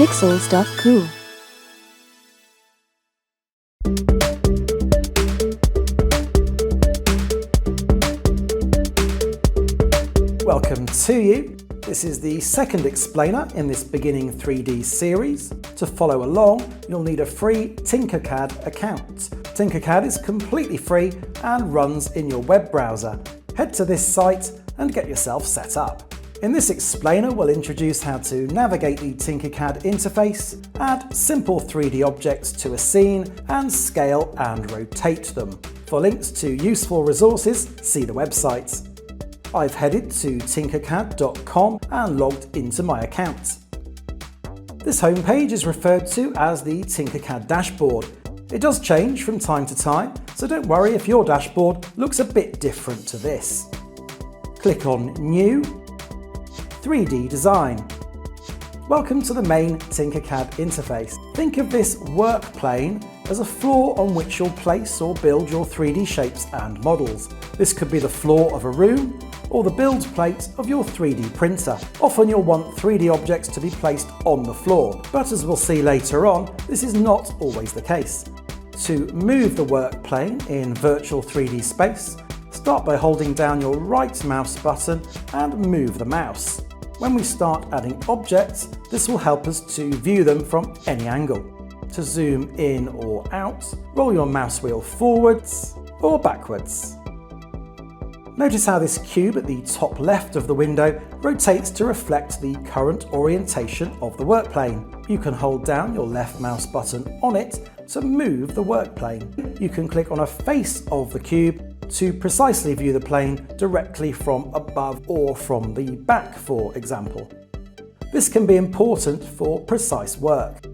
pixels.cool. Welcome to you. This is the second explainer in this beginning 3D series. To follow along, you'll need a free Tinkercad account. Tinkercad is completely free and runs in your web browser. Head to this site and get yourself set up. In this explainer, we'll introduce how to navigate the Tinkercad interface, add simple 3D objects to a scene, and scale and rotate them. For links to useful resources, see the website. I've headed to tinkercad.com and logged into my account. This homepage is referred to as the Tinkercad dashboard. It does change from time to time, so don't worry if your dashboard looks a bit different to this. Click on New, 3D Design. Welcome to the main Tinkercad interface. Think of this workplane as a floor on which you'll place or build your 3D shapes and models. This could be the floor of a room, or the build plate of your 3D printer. Often you'll want 3D objects to be placed on the floor, but as we'll see later on, this is not always the case. To move the workplane in virtual 3D space, start by holding down your right mouse button and move the mouse. When we start adding objects, this will help us to view them from any angle. To zoom in or out, roll your mouse wheel forwards or backwards. Notice how this cube at the top left of the window rotates to reflect the current orientation of the workplane. You can hold down your left mouse button on it to move the workplane. You can click on a face of the cube to precisely view the plane directly from above or from the back, for example. This can be important for precise work.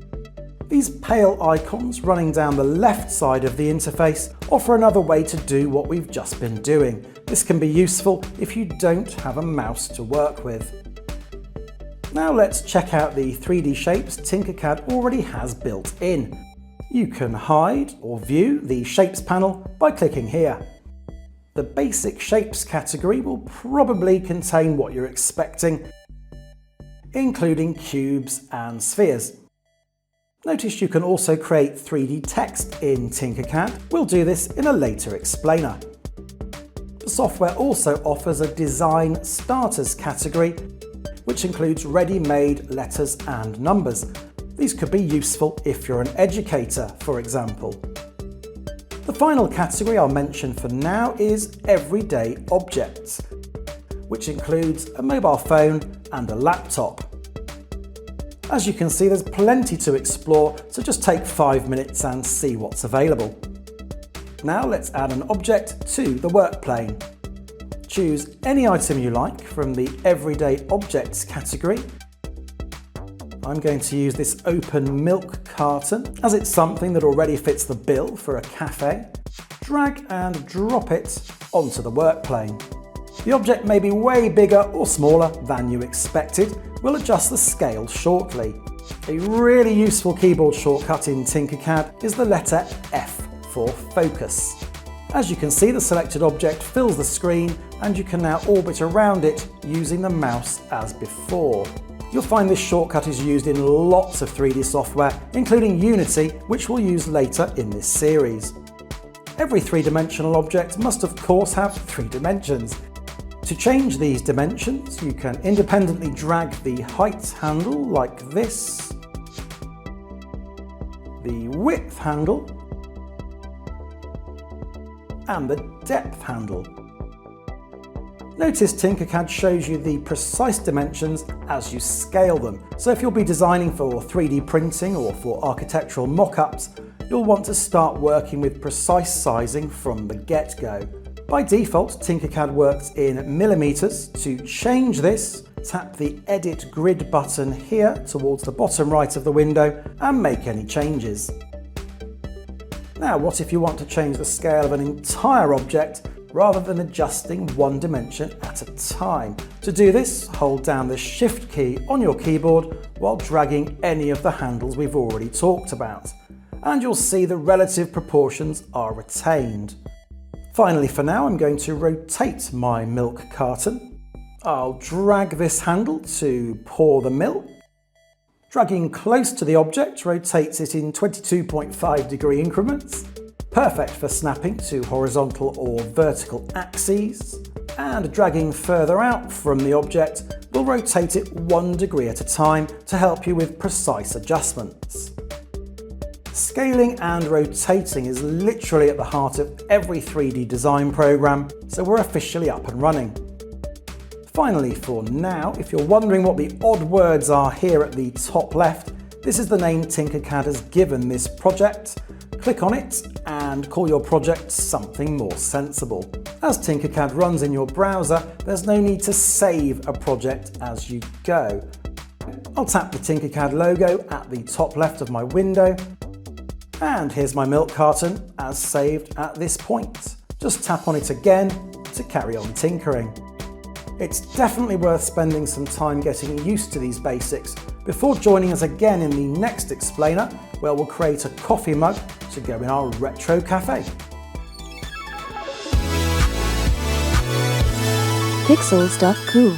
These pale icons running down the left side of the interface offer another way to do what we've just been doing. This can be useful if you don't have a mouse to work with. Now let's check out the 3D shapes Tinkercad already has built in. You can hide or view the Shapes panel by clicking here. The Basic Shapes category will probably contain what you're expecting, including cubes and spheres. Notice you can also create 3D text in Tinkercad. We'll do this in a later explainer. The software also offers a Design Starters category, which includes ready-made letters and numbers. These could be useful if you're an educator, for example. The final category I'll mention for now is Everyday Objects, which includes a mobile phone and a laptop. As you can see, there's plenty to explore, so just take 5 minutes and see what's available. Now let's add an object to the workplane. Choose any item you like from the Everyday Objects category. I'm going to use this open milk carton, as it's something that already fits the bill for a cafe. Drag and drop it onto the workplane. The object may be way bigger or smaller than you expected. We'll adjust the scale shortly. A really useful keyboard shortcut in Tinkercad is the letter F for focus. As you can see, the selected object fills the screen and you can now orbit around it using the mouse as before. You'll find this shortcut is used in lots of 3D software, including Unity, which we'll use later in this series. Every three-dimensional object must of course have 3 dimensions. To change these dimensions, you can independently drag the height handle like this, the width handle, and the depth handle. Notice Tinkercad shows you the precise dimensions as you scale them. So if you'll be designing for 3D printing or for architectural mock-ups, you'll want to start working with precise sizing from the get-go. By default, Tinkercad works in millimeters. To change this, tap the Edit Grid button here towards the bottom right of the window and make any changes. Now, what if you want to change the scale of an entire object rather than adjusting one dimension at a time? To do this, hold down the Shift key on your keyboard while dragging any of the handles we've already talked about, and you'll see the relative proportions are retained. Finally, for now, I'm going to rotate my milk carton. I'll drag this handle to pour the milk, Dragging close to the object rotates it in 22.5 degree increments, perfect for snapping to horizontal or vertical axes, and dragging further out from the object will rotate it 1 degree at a time to help you with precise adjustments. Scaling and rotating is literally at the heart of every 3D design program, so we're officially up and running. Finally, for now, if you're wondering what the odd words are here at the top left, this is the name Tinkercad has given this project. Click on it and call your project something more sensible. As Tinkercad runs in your browser, there's no need to save a project as you go. I'll tap the Tinkercad logo at the top left of my window, and here's my milk carton as saved at this point. Just tap on it again to carry on tinkering. It's definitely worth spending some time getting used to these basics before joining us again in the next explainer, where we'll create a coffee mug to go in our retro cafe. Pixel stuff cool.